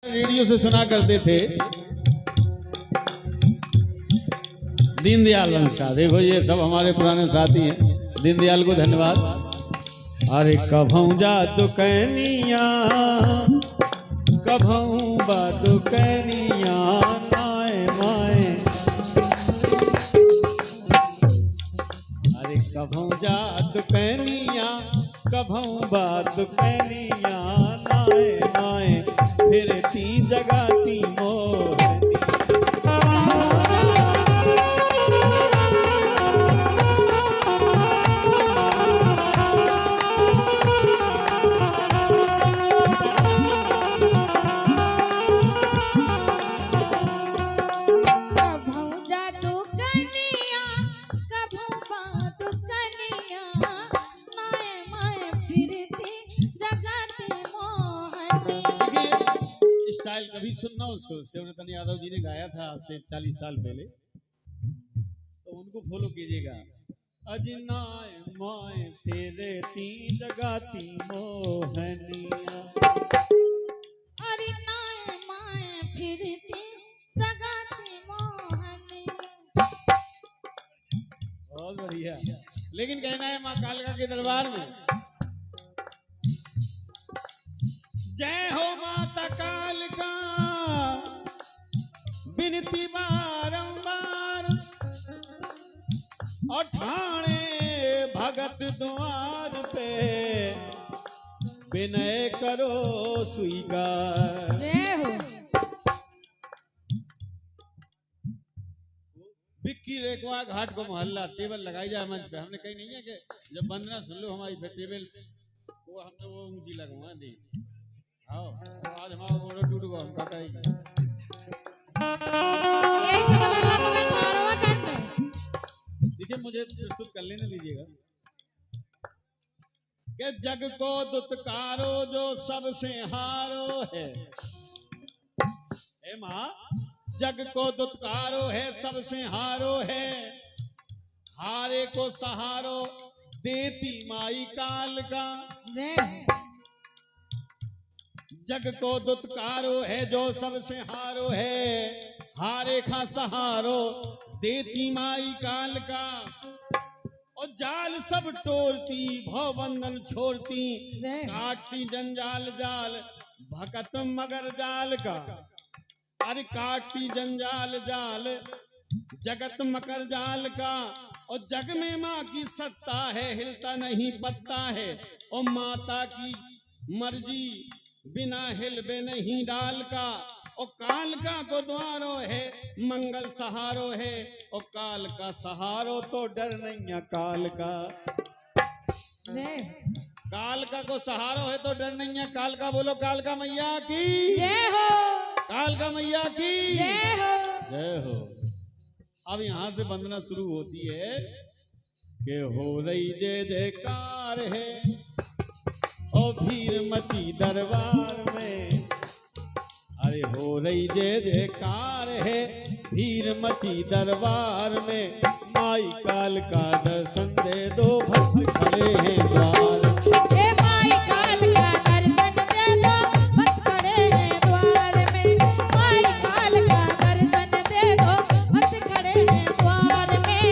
Radio से सुना करते थे दीनदयाल वंश का। देखो ये सब हमारे पुराने साथी हैं, दीनदयाल को धन्यवाद। अरे कभऊ जादू कैनिया कभऊ बादू कैनिया नाए माए। अरे कभऊ जादू कैनिया कभऊ बादू कैनिया नाए नाए फिर ती जगाती मोहनी। स्टाइल कभी सुनना उसको, शिवरतन यादव जी ने गाया था आज से 40 साल पहले, तो उनको फॉलो कीजिएगा। अजनाए माए तेरे ती जगाती मोहनिया। अरे नाए माए फिरती जगाती मोहनिया। बहुत बढ़िया। लेकिन कहना है माँ कालका के दरबार में जय हो माता कालका बिनती बारंबार और ठाणे भगत द्वार पे विनय करो स्वीकार। जय हो। बिक्की रेखवा घाट को मोहल्ला टेबल लगाई जाए मंच पे। हमने कही नहीं है कि जब वंदना सुन लो हमारी टेबल वो हमने वो ऊंची लगवा दी। आओ आज हमारा मोड़ टूट गया हम काटा ही यही सब अल्लाह को मैं मारवा काट में। देखिए मुझे प्रस्तुत कर लेने दीजिएगा कि जग को दुत्कारो जो सबसे हारो है। ए माँ जग को दुत्कारो है सबसे हारो है, हारे को सहारो देती माई काल का। जय जग को दुत्कारो है जो सबसे हारो है, हारे का सहारो देती माई काल का। और जाल सब तोड़ती भव बंधन छोड़ती, काटती जंजाल जाल भगत मगर जाल का। अरे काटती जंजाल जाल जगत मकर जाल का। और जग में माँ की सत्ता है हिलता नहीं पत्ता है, और माता की मर्जी बिना हिलबे नहीं डाल का। और काल का को द्वारो है मंगल सहारो है, और काल का सहारो तो डर नहीं है काल का। जय काल का को सहारो है तो डर नहीं है काल का। बोलो काल का मैया की जय हो। काल का मैया की जय हो। जय हो। अब यहाँ से वंदना शुरू होती है कि हो रही जय जयकार है और भीड़ मची दरबार में। अरे हो रही जय जयकार है भीड़ मची दरबार में, माई काल का दर्शन दे दो भक्त खड़े हैं द्वार। ए माई काल का दर्शन दे दो भक्त खड़े हैं द्वार में। माई काल का दर्शन दे दो भक्त खड़े हैं द्वार में।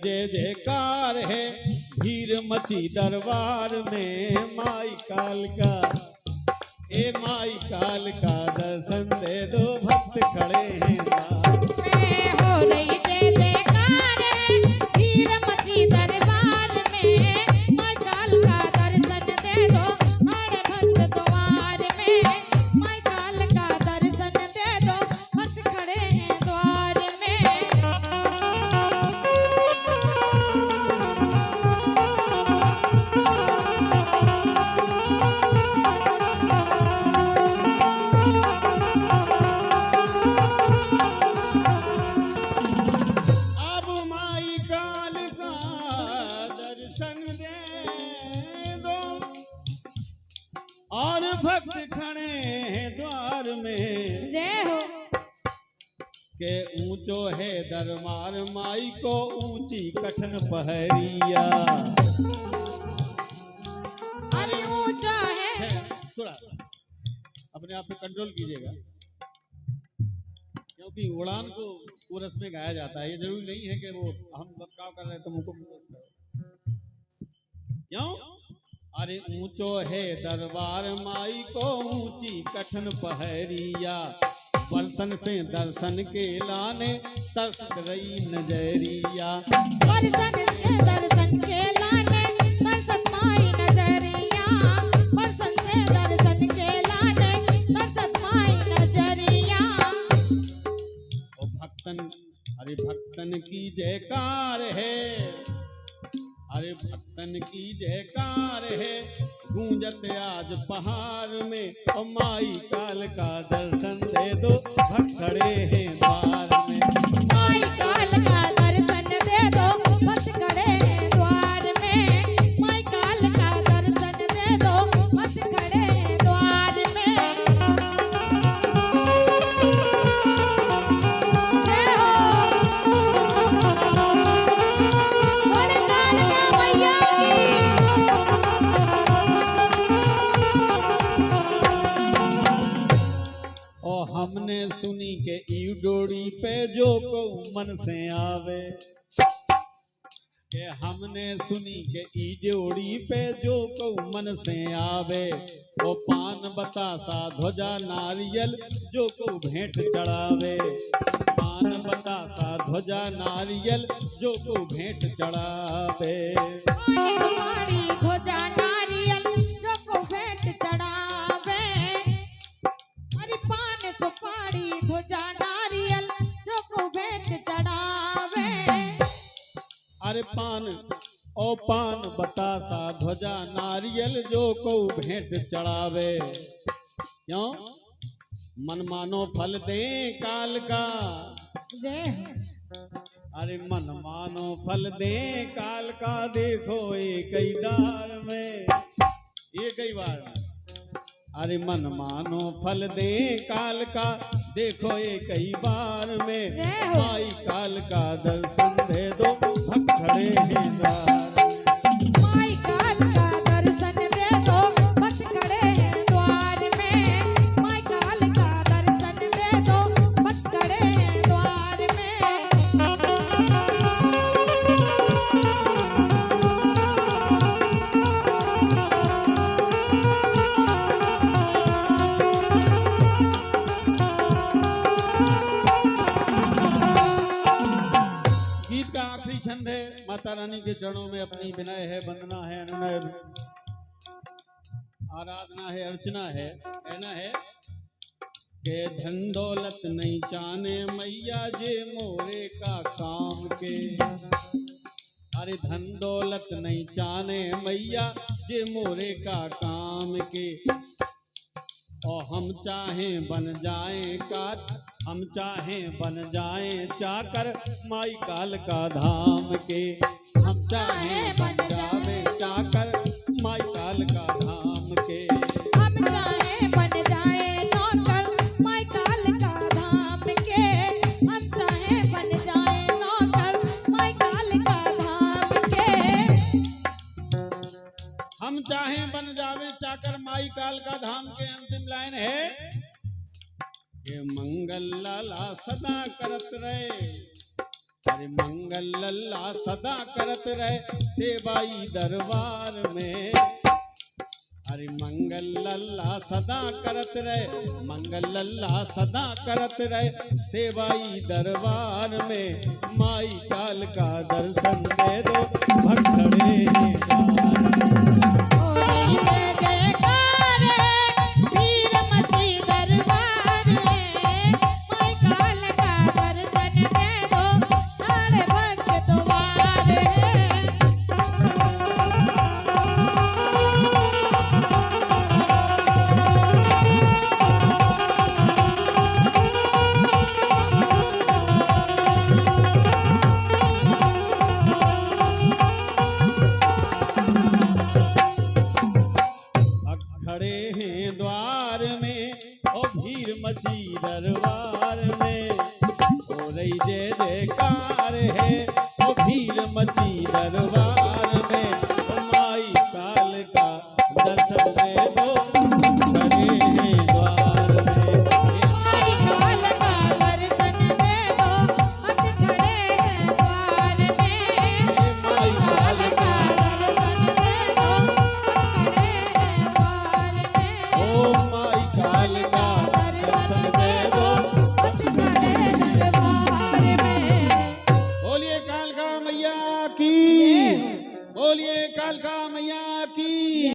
जय जयकार है भीड़ मची दरबार में, माई काल का ए माई काल का दर्शन दे दो भक्त खड़े हैं द्वार। हो रही जय जयकार है भीड़ मची दरबार में, माई काल का दर्शन दे दो हर भक्त द्वार में। माई काल का दर्शन दे दो भक्त खड़े हैं द्वार में। खड़े हैं द्वार में। जय हो। के ऊंचो है दरबार माई को ऊंची कठिन पहरिया। अरे ऊंचा है। थोड़ा अपने आप पे कंट्रोल कीजिएगा, क्योंकि उड़ान को कोरस में गाया जाता है। ये जरूरी नहीं है कि वो हम बदकाव कर रहे हैं तो मुझको क्यों। अरे ऊंचो है दरबार माई को ऊंची कठिन पहरिया। बरसन से दर्शन के लाने तरसत रही नजरिया। बरसन से दर्शन के लाने तरसत माई नजरिया। बरसन से दर्शन के लाने तरसत माई नजरिया। ओ भक्तन, अरे भक्तन की जयकार है, अरे भक्तन की जयकार है। गूंजत आज पहाड़ में और माई काल का दर्शन दे दो, भक्त खड़े हैं द्वार में। माई काल का दर्शन दे दो, भक्त खड़े हैं द्वार में। माई काल का दर्शन दे दो, भक्त खड़े हैं द्वार में। जय हो। बड़े काल का मैया की। और हमने सुनी के ई डोरी पे जो को मन से आवे। के हमने सुनी के ई डोरी पे जो को मन से आवे। वो पान बतासा ध्वजा नारियल जो को भेंट चढ़ावे। पान बतासा ध्वजा नारियल जो को भेंट चढ़ावे। पान सुपारी ध्वजा नारियल जो को भेंट चढ़ावे। अरे पान सुपारी ध्वजा नारियल जो को भेंट चढ़ावे। अरे पान ओ पान बतासा ध्वजा नारियल जो को भेंट चढ़ावे। क्यों मन मानो फल दे काल का। जय हो। अरे मन मानो फल दे काल का। देखो एक ही दार में, एक ही बार में। अरे मन मानो फल दे काल का। देखो एक ही बार में। जय हो। माई काल का दर्शन दे दो, भक्त खड़े हैं द्वार में। माई काल का दर्शन दे दो, भक्त खड़े हैं द्वार में। माई काल का दर्शन दे दो, भक्त खड़े हैं द्वार में। गीत का आखिरी छंद है। माता रानी के चरणों में अपनी विनय है, वंदना है, अनुनय, आराधना है, अर्चना है। कहना है के धन दौलत नहीं चाहने मैया जे मोरे का काम के। अरे धन दौलत नहीं चाहने मैया जे मोरे का काम के। और हम चाहें बन जाएं काट, हम चाहें बन जाएं चाकर माई काल का धाम के। हम चाहें बन जाएं चाकर माई काल का धाम के। हम चाहे बन जाए नौकर माई काल का धाम के। हम चाहे बन जाए नौकर माई काल का धाम के। हम चाहें बन जावे चाकर माई काल का धाम के। अंतिम लाइन है कि मंगल लाला सदा करत रहे। अरे मंगल लल्ला सदा करत रहे सेवाई दरबार में। अरे मंगल लल्ला सदा करत रहे, मंगल लल्ला सदा करत रहे सेवाई दरबार में। माई काल का दर्शन दे दो, भक्त खड़े हैं द्वार में। जय में ओ भीड़ मची दरबार में, हो रही जय जयकार है